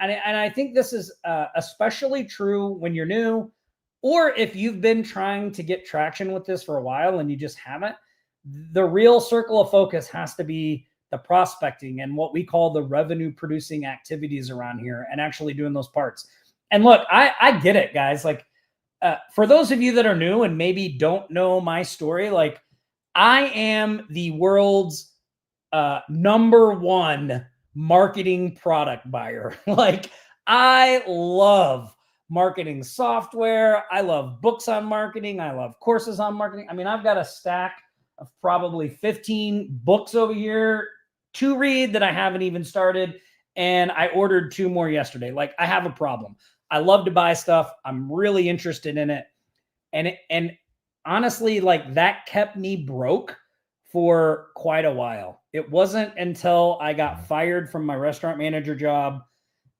I think this is especially true when you're new, or if you've been trying to get traction with this for a while and you just haven't. The real circle of focus has to be the prospecting and what we call the revenue producing activities around here, and actually doing those parts. And look, I get it, guys. Like for those of you that are new and maybe don't know my story, like I am the world's #1 marketing product buyer. Like I love marketing software. I love books on marketing. I love courses on marketing. I mean, I've got a stack of probably 15 books over here to read that I haven't even started. And I ordered 2 more yesterday. Like I have a problem. I love to buy stuff. I'm really interested in it. And honestly, like that kept me broke for quite a while. It wasn't until I got fired from my restaurant manager job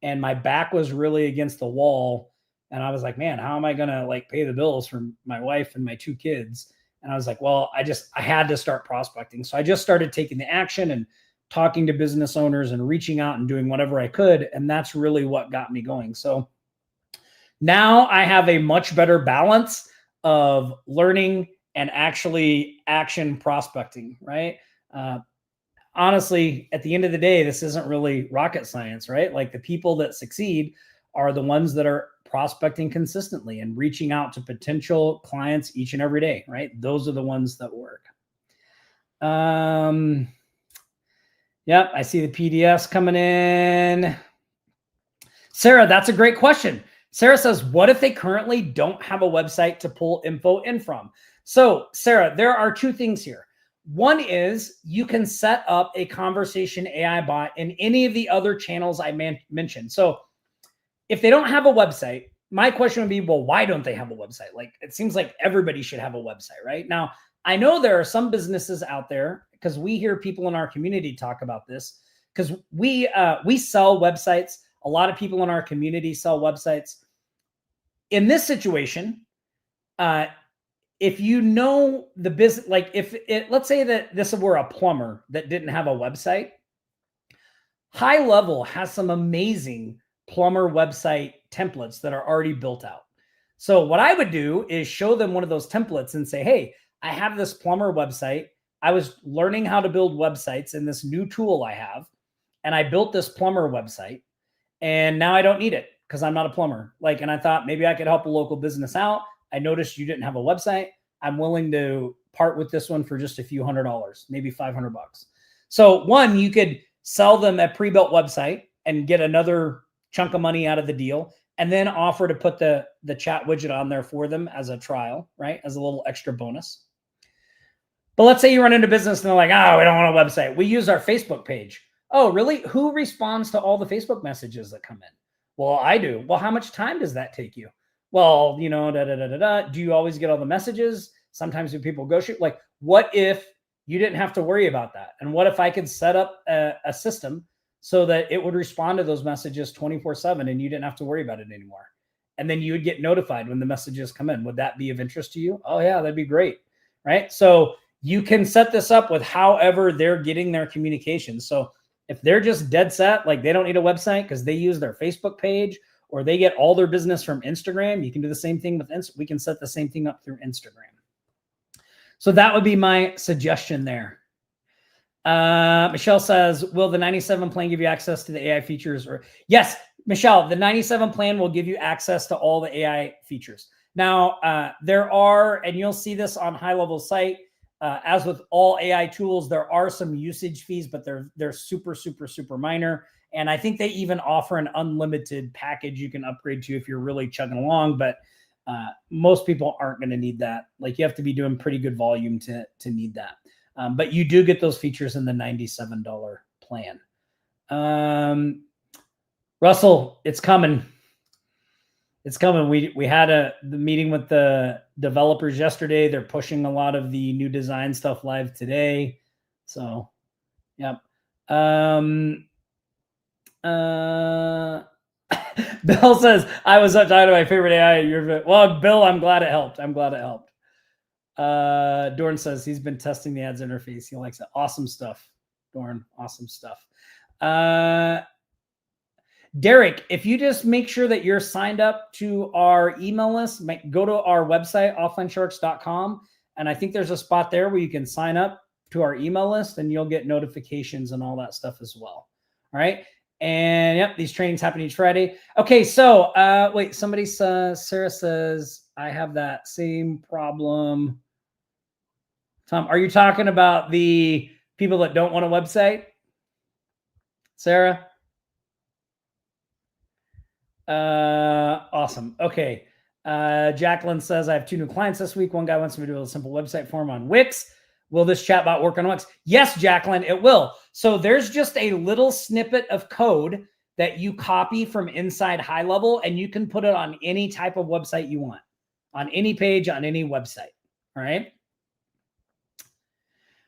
and my back was really against the wall. And I was like, man, how am I going to like pay the bills for my wife and my 2 kids? And I was like, well, I had to start prospecting. So I just started taking the action and talking to business owners and reaching out and doing whatever I could. And that's really what got me going. So now I have a much better balance of learning and actually action prospecting, right? Honestly, at the end of the day, this isn't really rocket science, right? Like the people that succeed are the ones that are prospecting consistently and reaching out to potential clients each and every day, right? Those are the ones that work. Yep, I see the PDFs coming in. Sarah, that's a great question. Sarah says, what if they currently don't have a website to pull info in from? So Sarah, there are 2 things here. One is you can set up a conversation AI bot in any of the other channels I mentioned. So if they don't have a website, my question would be, well, why don't they have a website? Like, it seems like everybody should have a website, right? Now, I know there are some businesses out there, because we hear people in our community talk about this, because we sell websites. A lot of people in our community sell websites. In this situation, if you know the business, like let's say that this were a plumber that didn't have a website, HighLevel has some amazing plumber website templates that are already built out. So what I would do is show them one of those templates and say, hey, I have this plumber website. I was learning how to build websites in this new tool I have, and I built this plumber website, and now I don't need it because I'm not a plumber. Like, and I thought maybe I could help a local business out. I noticed you didn't have a website. I'm willing to part with this one for just a few $100, maybe $500. So one, you could sell them a pre-built website and get another chunk of money out of the deal, and then offer to put the chat widget on there for them as a trial, right? As a little extra bonus. But let's say you run into business and they're like, oh, we don't want a website. We use our Facebook page. Oh, really? Who responds to all the Facebook messages that come in? Well, I do. Well, how much time does that take you? Well, you know, do you always get all the messages? Sometimes when people go shoot, like, what if you didn't have to worry about that? And what if I could set up a system so that it would respond to those messages 24/7 and you didn't have to worry about it anymore? And then you would get notified when the messages come in. Would that be of interest to you? Oh yeah, that'd be great. Right? So you can set this up with however they're getting their communication. So if they're just dead set, like they don't need a website because they use their Facebook page, or they get all their business from Instagram, you can do the same thing with we can set the same thing up through Instagram. So that would be my suggestion there. Michelle says, will the 97 plan give you access to the AI features? Or yes, Michelle, the 97 plan will give you access to all the AI features. Now, there are, and you'll see this on HighLevel's site, as with all AI tools, there are some usage fees, but they're super, super, super minor. And I think they even offer an unlimited package you can upgrade to if you're really chugging along. But most people aren't going to need that. Like, you have to be doing pretty good volume to need that. But you do get those features in the $97 plan. plan. Russell, it's coming. It's coming. We had the meeting with the developers yesterday. They're pushing a lot of the new design stuff live today. So, yep. Bill says, I was up talking to my favorite AI. Well, Bill, I'm glad it helped. I'm glad it helped. Dorn says he's been testing the ads interface. He likes it. Awesome stuff, Dorn. Awesome stuff. Derek, if you just make sure that you're signed up to our email list, go to our website, offlinesharks.com. And I think there's a spot there where you can sign up to our email list and you'll get notifications and all that stuff as well. All right. And yep, these trainings happen each Friday. Okay. So wait, somebody says, Sarah says, I have that same problem. Tom, are you talking about the people that don't want a website? Sarah? Awesome. Okay. Jacqueline says, I have 2 new clients this week. One guy wants me to do a simple website form on Wix. Will this chatbot work on Wix? Yes, Jacqueline, it will. So there's just a little snippet of code that you copy from inside HighLevel, and you can put it on any type of website you want, on any page, on any website. All right.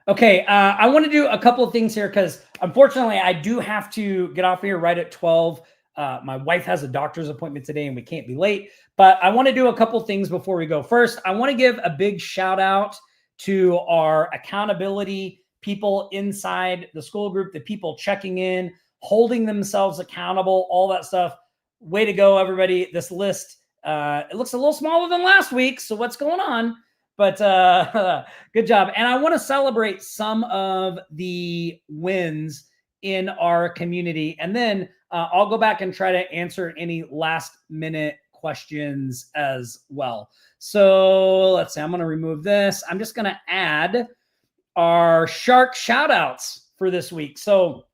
Okay. I want to do a couple of things here because unfortunately I do have to get off here right at 12. My wife has a doctor's appointment today and we can't be late, but I want to do a couple things before we go. First, I want to give a big shout out to our accountability people inside the school group, the people checking in, holding themselves accountable, all that stuff. Way to go, everybody. This list, it looks a little smaller than last week. So what's going on? But good job. And I want to celebrate some of the wins in our community. And then I'll go back and try to answer any last minute questions as well. So let's see, I'm going to remove this. I'm just going to add our shark shout outs for this week. So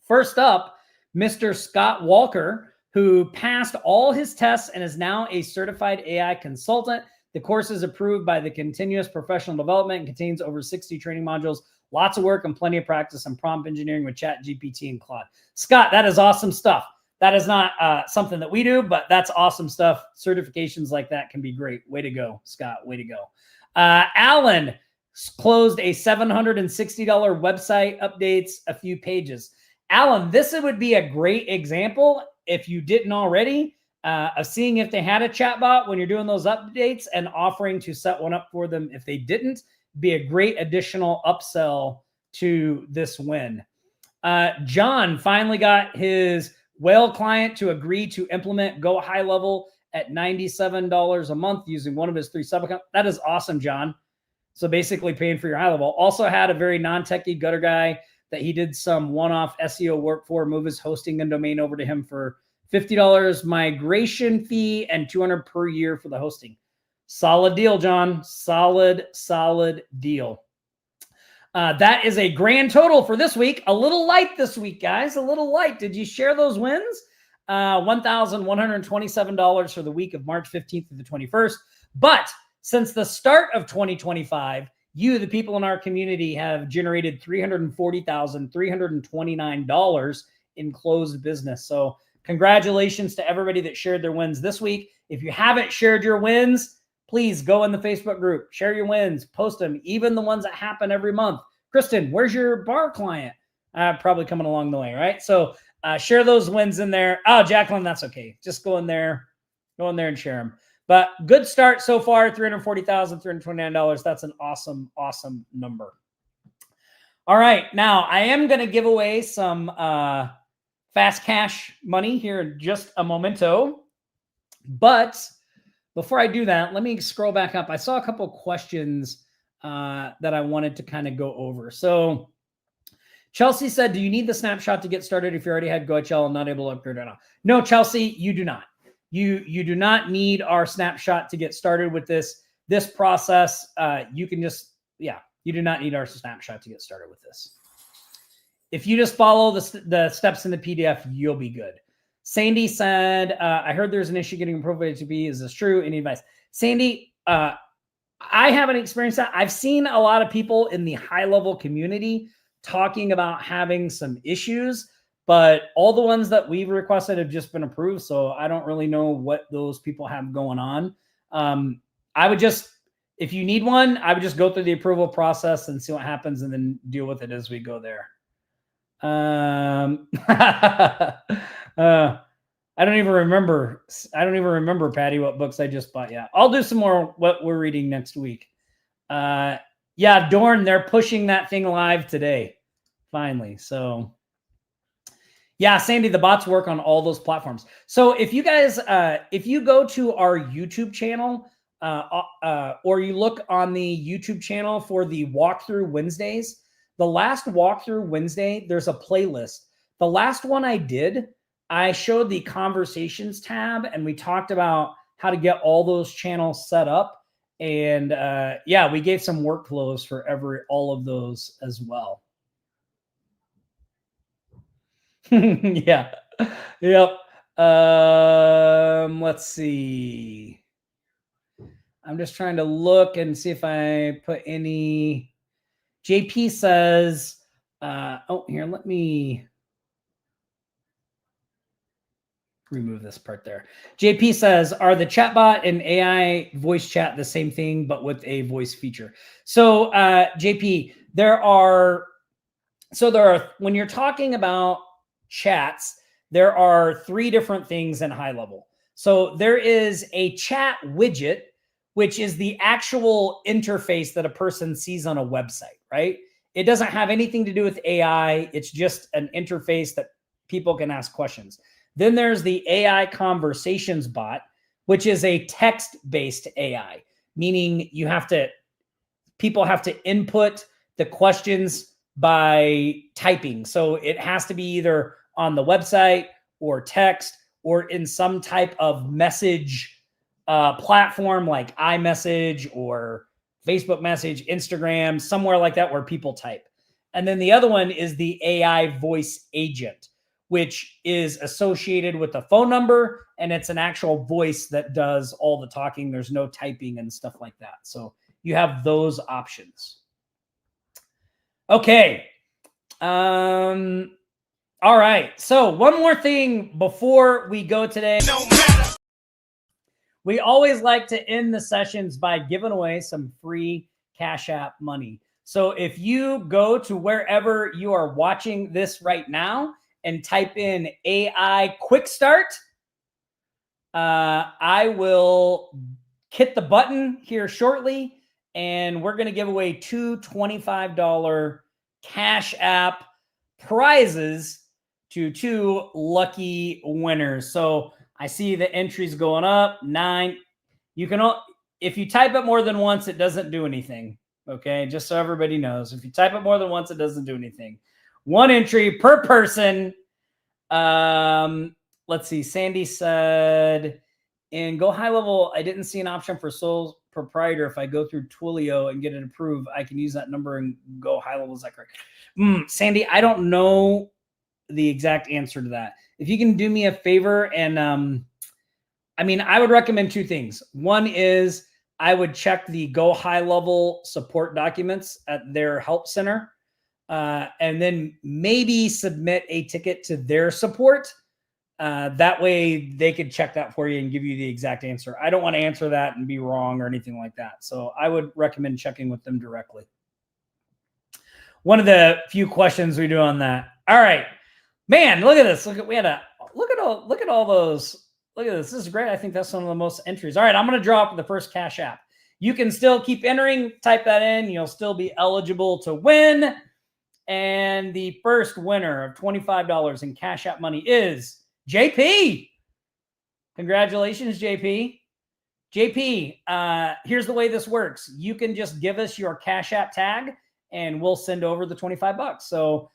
first up, Mr. Scott Walker, who passed all his tests and is now a certified AI consultant. The course is approved by the Continuous Professional Development and contains over 60 training modules, lots of work and plenty of practice on prompt engineering with ChatGPT and Claude. Scott, that is awesome stuff. That is not something that we do, but that's awesome stuff. Certifications like that can be great. Way to go, Scott. Way to go. Alan closed a $760 website, updates a few pages. Alan, this would be a great example, if you didn't already, of seeing if they had a chatbot when you're doing those updates and offering to set one up for them if they didn't. Be a great additional upsell to this win. John finally got his whale client to agree to implement Go HighLevel at $97 a month using one of his 3 sub-accounts. That is awesome, John. So basically paying for your HighLevel. Also had a very non-techie gutter guy that he did some one-off SEO work for, move his hosting and domain over to him for $50 migration fee and $200 per year for the hosting. Solid deal, John. Solid deal. That is a grand total for this week. A little light this week, guys. A little light. Did you share those wins? $1,127 for the week of March 15th to the 21st. But since the start of 2025, you, the people in our community, have generated $340,329 in closed business. So congratulations to everybody that shared their wins this week. If you haven't shared your wins, please go in the Facebook group, share your wins, post them, even the ones that happen every month. Kristen, where's your bar client? Probably coming along the way, right? So share those wins in there. Oh, Jacqueline, that's okay. Just go in there and share them. But good start so far, $340,329. That's an awesome, awesome number. All right, now I am going to give away some fast cash money here in just a momento. But before I do that, let me scroll back up. I saw a couple of questions that I wanted to kind of go over. So Chelsea said, do you need the snapshot to get started if you already had GoHL and not able to upgrade or not? No, Chelsea, you do not. You do not need our snapshot to get started with this process. You can just, you do not need our snapshot to get started with this. If you just follow the steps in the PDF, you'll be good. Sandy said, I heard there's an issue getting approved by HTTP. Is this true? Any advice? Sandy, I haven't experienced that. I've seen a lot of people in the HighLevel community talking about having some issues, but all the ones that we've requested have just been approved. So I don't really know what those people have going on. I would just, if you need one, I would just go through the approval process and see what happens and then deal with it as we go there. I don't even remember. Patty, what books I just bought. Yeah, I'll do some more what we're reading next week. Yeah, Dorn, they're pushing that thing live today, finally. So yeah, Sandy, the bots work on all those platforms. So if you guys, if you go to our YouTube channel, or you look on the YouTube channel for the Walkthrough Wednesdays, the last Walkthrough Wednesday, there's a playlist. The last one I did, I showed the conversations tab and we talked about how to get all those channels set up. And yeah, we gave some workflows for all of those as well. Yeah. Yep. Let's see. I'm just trying to look and see if I put any. JP says, oh, here, let me remove this part there. JP says, are the chatbot and AI voice chat the same thing, but with a voice feature? So JP, when you're talking about chats, there are 3 different things in HighLevel. So there is a chat widget, which is the actual interface that a person sees on a website, right? It doesn't have anything to do with AI. It's just an interface that people can ask questions. Then there's the AI conversations bot, which is a text-based AI, meaning people have to input the questions by typing. So it has to be either on the website or text or in some type of message platform like iMessage or Facebook Message, Instagram, somewhere like that where people type. And then the other one is the AI voice agent, which is associated with a phone number, and it's an actual voice that does all the talking. There's no typing and stuff like that. So you have those options. Okay. All right. So one more thing before we go today. No matter. We always like to end the sessions by giving away some free Cash App money. So if you go to wherever you are watching this right now and type in AI QUICKSTART, I will hit the button here shortly, and we're going to give away 2 $25 Cash App prizes to 2 lucky winners. So I see the entries going up, 9. You can, if you type it more than once, it doesn't do anything. Okay, just so everybody knows. If you type it more than once, it doesn't do anything. 1 entry per person. Let's see. Sandy said, in Go HighLevel, I didn't see an option for sole proprietor. If I go through Twilio and get it approved, I can use that number and Go HighLevel. Is that correct? Sandy, I don't know the exact answer to that. If you can do me a favor and, I mean, I would recommend 2 things. One is I would check the Go HighLevel support documents at their help center, and then maybe submit a ticket to their support. That way they could check that for you and give you the exact answer. I don't want to answer that and be wrong or anything like that. So I would recommend checking with them directly. One of the few questions we do on that. All right, man, look at this. Look at all those. Look at this. This is great. I think that's one of the most entries. All right, I'm going to draw up the first Cash App. You can still keep entering. Type that in. You'll still be eligible to win. And the first winner of $25 in Cash App money is JP. Congratulations, JP. JP, here's the way this works. You can just give us your Cash App tag and we'll send over the $25. So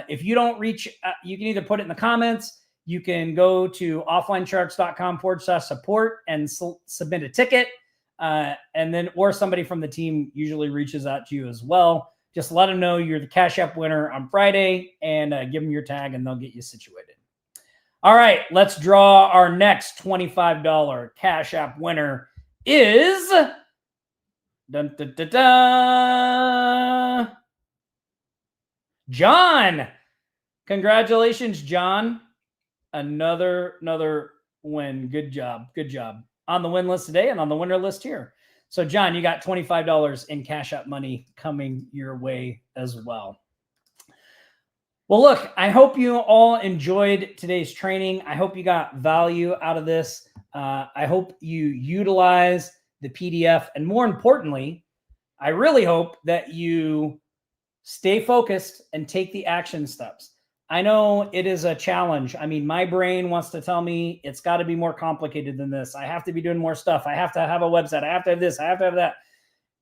if you don't reach, you can either put it in the comments. You can go to offlinesharks.com/support and submit a ticket. And then, or somebody from the team usually reaches out to you as well. Just let them know you're the Cash App winner on Friday and give them your tag and they'll get you situated. All right, let's draw our next $25 Cash App winner is John, congratulations, John. Another win. Good job. On the win list today and on the winner list here. So, John, you got $25 in Cash App money coming your way as well. Well, look, I hope you all enjoyed today's training. I hope you got value out of this. I hope you utilize the PDF. And more importantly, I really hope that you stay focused and take the action steps. I know it is a challenge. I mean, my brain wants to tell me it's got to be more complicated than this. I have to be doing more stuff. I have to have a website. I have to have this. I have to have that.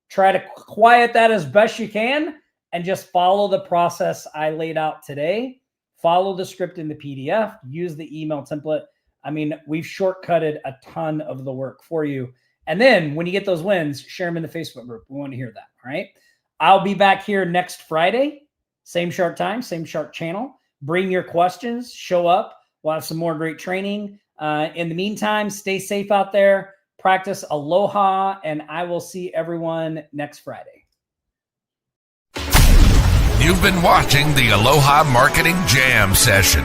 Try to quiet that as best you can and just follow the process I laid out today. Follow the script in the PDF. Use the email template. I mean, we've shortcutted a ton of the work for you. And then when you get those wins, share them in the Facebook group. We want to hear that, all right? I'll be back here next Friday. Same sharp time, same sharp channel. Bring your questions. Show up. We'll have some more great training. In the meantime, stay safe out there. Practice aloha, and I will see everyone next Friday. You've been watching the Aloha Marketing Jam session.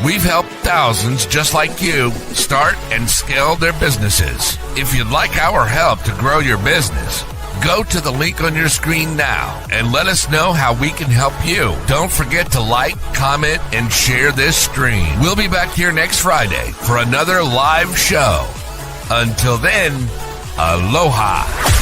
We've helped thousands just like you start and scale their businesses. If you'd like our help to grow your business, go to the link on your screen now and let us know how we can help you. Don't forget to like, comment, and share this stream. We'll be back here next Friday for another live show. Until then, aloha.